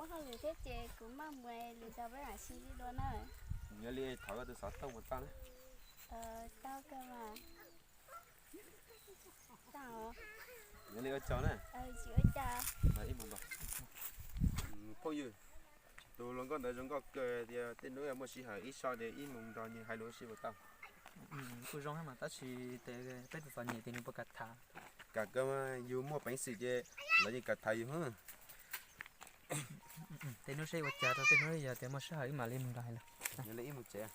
họ lười thế chị cũng mong mày lười sao với lại xin đi luôn nữa. Nhớ đi thảo cái từ sáu tông một tao đấy. Tao cơ mà. Tao. Nhớ đi cái chó này. Chị ơi cha. Đấy im một bao nhiêu đồ lần con đấy chúng có cái thì tên núi em mới xí hải ít sao để im mùng đó như hai lúa xí một tao. Cô rong mà ta chỉ để cái phần nhẹ thì nó bớt thả. Cả cái mà yêu mua bánh xì chứ là gì cả thầy hả? Tên nó sẽ vật trả tên nó giờ tên mà sẽ hỏi mà lên một đại là. Nhớ lấy một trẻ.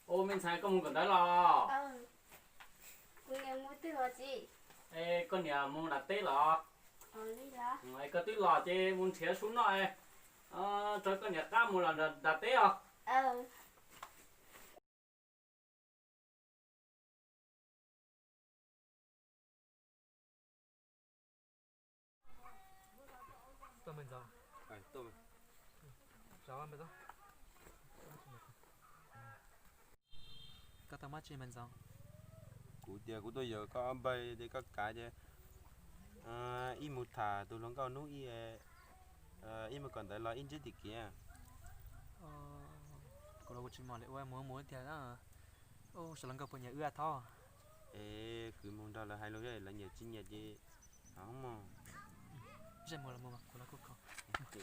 Ô mình xài con muốn đó lo. Cô nghe mua từ rồi chị. Ê con nhà muốn đặt tế lo. Đi đó. Ê có tế lo chứ muốn chia xuống nó ê. Cho con nhà cá muốn là đặt tế không? Tôi mình rồi. Tôi Rồi mình rồi. Các tao mắt chị mình rồi. của tôi giờ có bay để có cả chứ. Im một thả tôi lòng cao núi im một còn tại là in chết thì kia. Cô đâu có chuyện mà lại qua muốn thì đó. Ô sao lần gặp nhà ưa thò. Ê cứ mong đó là hai lúa này là nhiều chín nhật chứ. Không mà. Giờ mua là mua mà cô là cô có.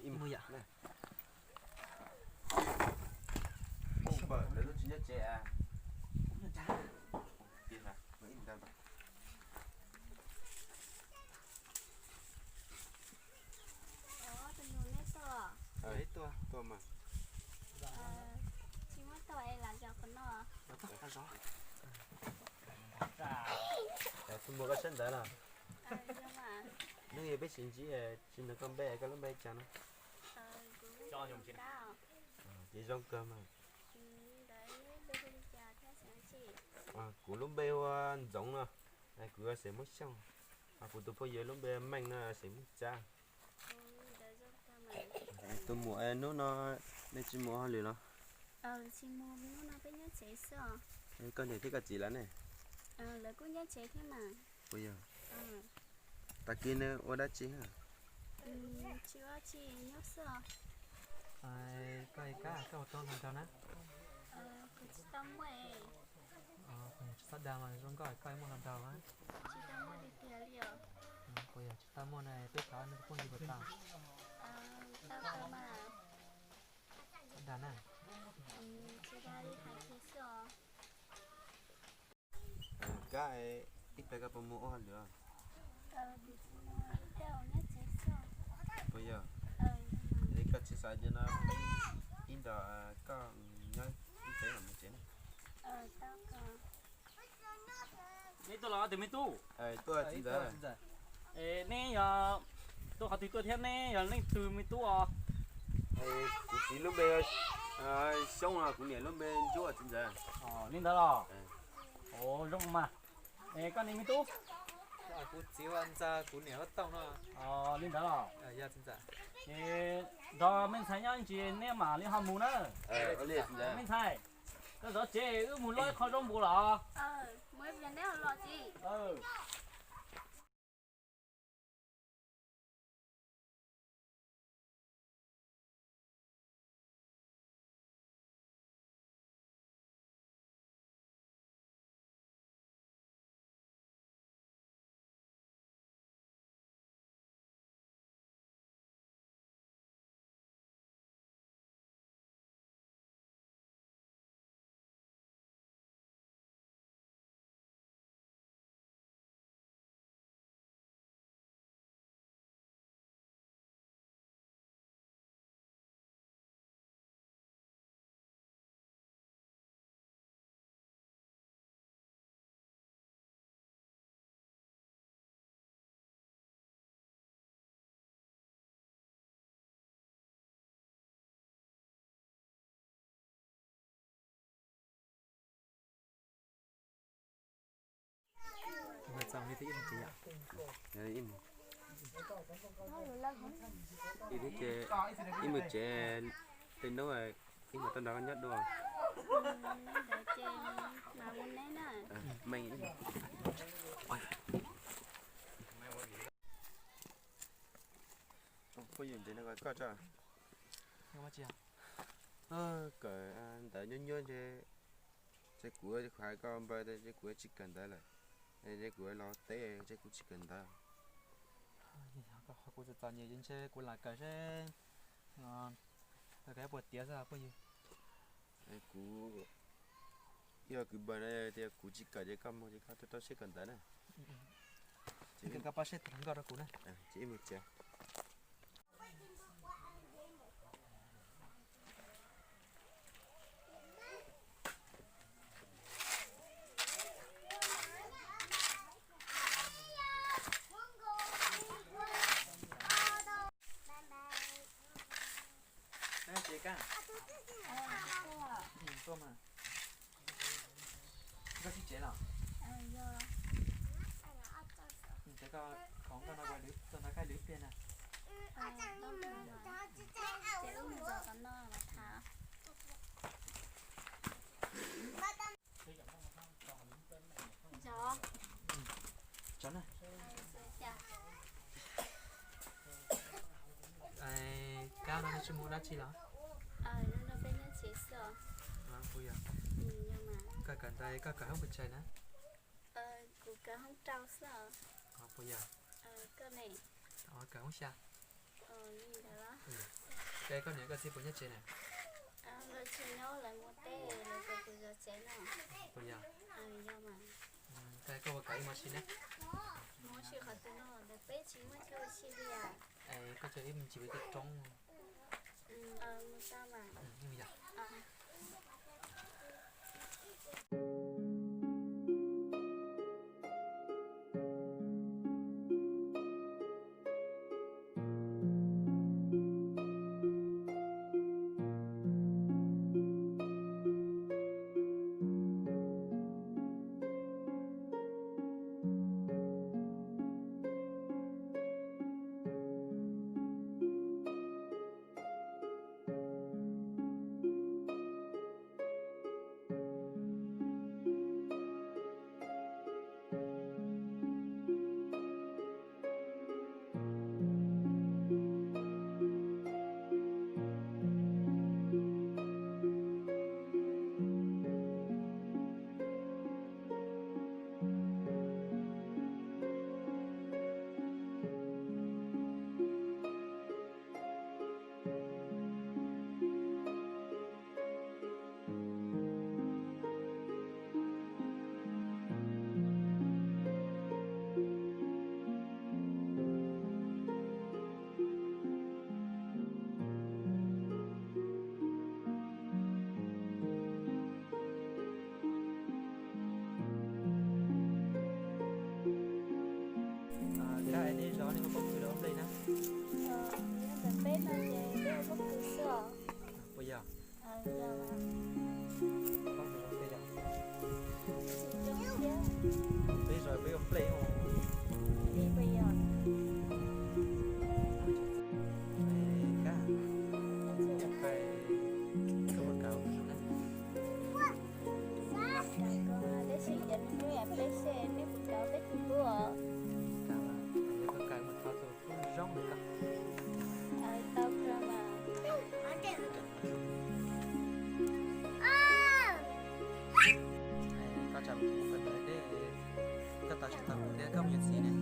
Im mua dạ. Không bờ để nó chín nhật trẻ à. Yên à, nó im ra bà. Tình luôn đấy to. Đấy to mà. Chị muốn tao ấy là cho con nó. Đó ta rõ. Tôi mua cái sân đấy là. Nhưng mà. Nếu như biết xin chỉ nó con bé cái lắm bé chán. Cho nhung chị. Chỉ rong cơm mà. Đấy, đưa đi cha theo sáng chị. Cú lắm bé giống nè. Này cú sẽ mất xong. Cú tôi bây giờ lắm bé mạnh nó sẽ mất cha. Tôi mua nó để chỉ mua hai lửa nó. Chị mua nó với nhớ chế sao? Con này thích cái gì là này? Là cũng nhớ chế thế mà. Bây giờ. Ta kia nữa ở đó chị hả? Chưa chị nhớ sao? Cái cá cái ô tô làm sao nè? Chị tâm mày. Sát đà mà rong coi muốn làm sao á? Chị tâm mày đi kia liệu. Cô giờ ta mua này biết cả nó cũng đi vào tao. Tao cơ mà. Sát đà nè. Chị ra đi hái thế sao? Cái ít phải cái mua hai lửa. Thì chị mua ít đâu nhớ chế sao? Bây giờ. Để cái chiếc xe cho nó in đó có nhớ ít phải làm một chế này. Tao cơ. Mấy tôi lo thì mấy tu. Tôi là chị đó. Ê nè giờ tôi học thì tôi theo nè giờ lên từ mấy tu à. Cụ chỉ lúc bé xong là cũng nhảy lúc bé chú ở trên giờ. Lên đó lo. Ồ rong mà. Ê con này mấy tu. Cô chỉ ăn ra cô nhớ tao nó. Lên đó lo. Dạ chính xác. Ê đó mình thấy nhau chị nè mà lên ham muốn á. Ở liệt trên giờ. Mình thấy. Cái đó chế ư muốn lôi khỏi rong bù lọ. Mới về đấy là chị. Mà sao như thế chị ạ? Im. nó rồi là không Ý thế chế ý mà chế tên nó là ý mà tên đó nhất đúng không? để chơi mà muốn đấy nè Mày nghĩ mà. Có gì thế nó gọi có cho. Nhưng mà chị à Cái tại nhon nhon chế của chế khoai con bay đây chế của chỉ cần đấy là chế của lo té chế của chỉ cần đó. có côจะตอนนี้ยังใช่กูหลักก็ใช่แต่แกปวดเตี้ยซะพวกอยู่ Cái của giờ cứ bữa nay thì của chỉ cần chế cầm thôi chế khác tôi sẽ cần đấy này. ที่กันกับป้าเช็ดทั้งก็รักกูนะ Chỉ một chế. nè chị caตัวมาก็ที่เจ๊หรอ giờ เจ๊ก็ของก็น่าไว้ลึกตัวน่าใกล้ลึกเปลี่ยนอ่ะ đâu mà chế uống giờ còn no mà thả gió chắn này chả ai cao nó chỉ mua đắt chi đó nó bên nó chỉ sợ mà bây giờ nhưng mà cái cần đây cái không bị chạy nữa cụ cả không trao sợ bây giờ cái này cái không xa như đó đây có những cái gì của nhất chế này rồi chỉ nó lại một té rồi cụ giờ chế nào bây giờ nhưng mà cái có cái mà xin đấy mỗi chuyện họ tự nó để bé chỉ mới chơi chi đi ai có chơi mình chỉ biết tập trung một ta mà như bây giờ cái này gió này có bốc từ đâu đây nè để bé nó về bé bất cứ sợ bây giờ giờ mà không từ đâu đây đâu chỉ trong kia bây giờ bây ông play không đi bây giờ cá cái một cáo xuống đây còn để sử dụng nuôi em bé xe nếu một cậu bé chung đua cá mà cái một cáo từ phun rong này cả tao ra mà có chậm cũng cần tới để các tàu chúng ta cũng để công nhận gì này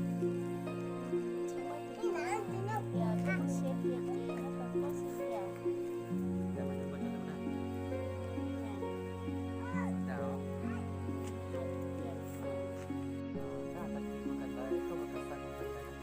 chỉ có tí giờ con xe việc gì nó còn có xe việc để mà được bao nhiêu nữa đào các tàu cũng cần tới không một cần tới không cần tới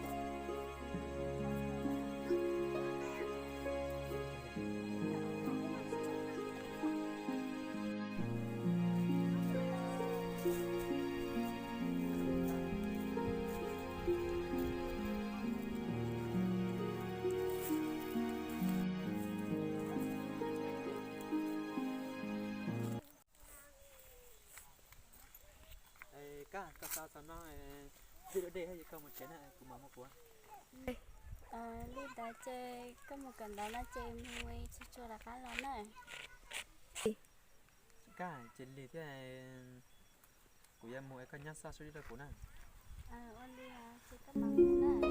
cá sao sao nó video đây hay không một chén này cũng mà một quả Đi tới chơi có một cần đó là chơi mùi cho là khá lớn này. cả chỉ lì thế này của em mua cái nhát sa suy ra của nàng Ôn đi chơi các bằng mũ này.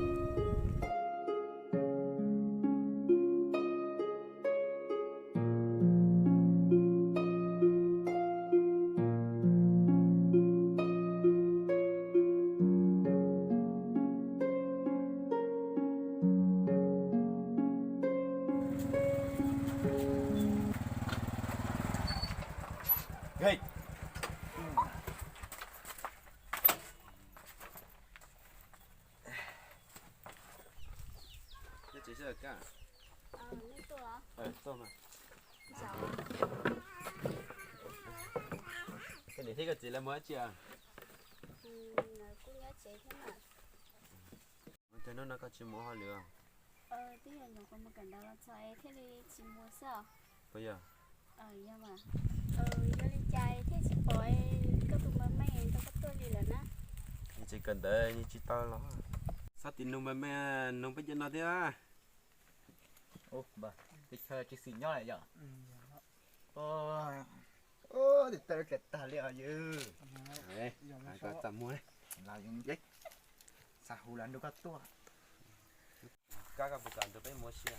Hey. Nó chỉ là cả. Nên tôi hả? Tôm mà. Giàu. Cái này thấy cái gì là mới chưa? Cũng nhớ chế thế mà. Thế nó có chim mua hoa lửa. Tí là nó có một cần đó là chơi thế thì chỉ mua sao? Bây giờ. Nhưng mà. Nó đi chơi thế chỉ bói có tụi mấy em tao có tôi đi lần á. Chỉ cần để như chỉ tao lắm. Sao tin nông mẹ nông bây giờ nó thế à? Ô bà đi chơi cái xì nhỏ này giờ ô thì tao cái ta liệu chứ Đấy, hai con chăm mua đấy. là dùng giấy sao hù lăn đâu có tua Các bukan tu pe mua xe.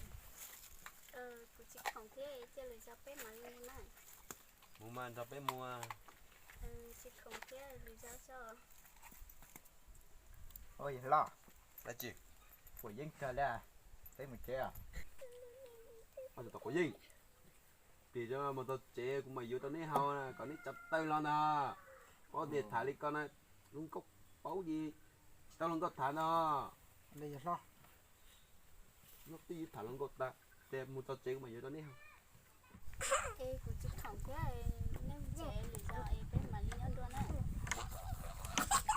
Cũng chỉ không thế chơi lời cho bé mà lên này. Mua mà tu pe mua. Chỉ không thế lời cho. ôi lo Là gì? của dân chơi ra thấy mình chơi à Anh tao có gì? Bây giờ mà tao chế cũng mà vô tao nấy hao nè, còn nấy chặt tay lo nè. Có điện thải đi con nè, luôn cốc báu gì? Tao luôn có thải nó. bây giờ lo Nó tí thải luôn có ta. Để mua tao chế cũng mà vô tao nấy hao. Cũng chỉ không thế nếu chế lời cho bé mà lên ăn đua này.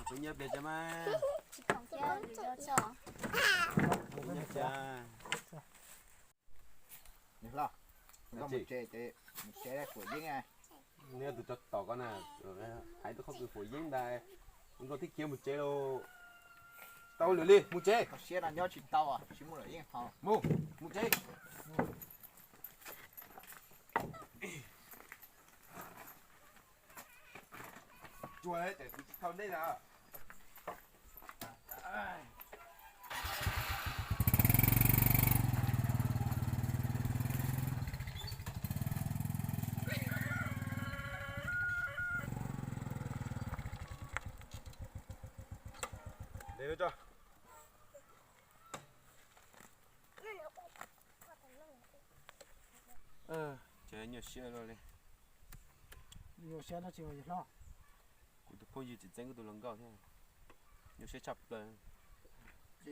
Tôi nhớ về cho mà. Chỉ không thế lời cho. Tôi nhớ cha. được lo có một chơi của dân à Nếu tôi cho tao con nè, hãy tôi không được phổi dính đây. Không có thích kiếm một chế đâu. Tao lừa đi, một chế. có xe là nhớ chỉ tao à chỉ mua lại yên hò Mua, một chế. Chua đấy, để không đây nào. Để cho. Chơi nhiều xe rồi đi. nhiều xe nó chịu lo Cụ tôi phôi gì chỉ danh của tôi lần gạo thế. Nhiều xe chập rồi.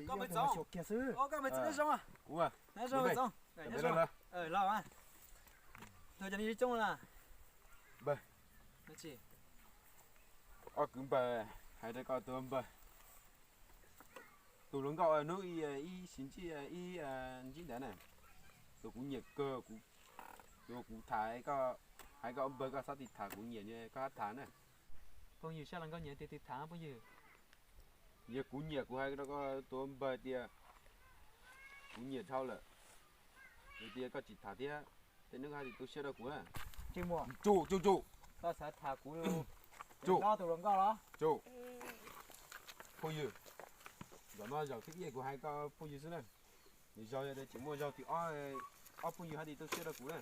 có mấy cháu kia sư ô cái mấy cái xong à Cú à? nãy rồi xong Để lên là. lo à thôi cho đi chung là Bye. nó chỉ Cứng bè, hai đứa con tôi bè. Tôi lần gạo nó y xin chi y chín đấy này. Tôi cũng nhiệt cơ tôi cũng thải có hai cái ông bè có sát thịt thả cũng nhiệt như có thả này. bao nhiêu xe lần có nhớ thì tháng bao nhiêu Nhiệt cũng nhiệt của hai cái đó có tôi ông bè tia cũng nhiệt sau là rồi tia có chỉ thả tia thế nước hai thì tôi sẽ đâu cũng à. chỉ mua Chủ tao sẽ thả cú Chủ. lo tụi nó đó chủ phôi dừa giờ nó giờ thích gì của hai cái phôi dừa này thì rau đây chỉ mua rau thì phôi dừa hai thì tôi sẽ đâu cũng này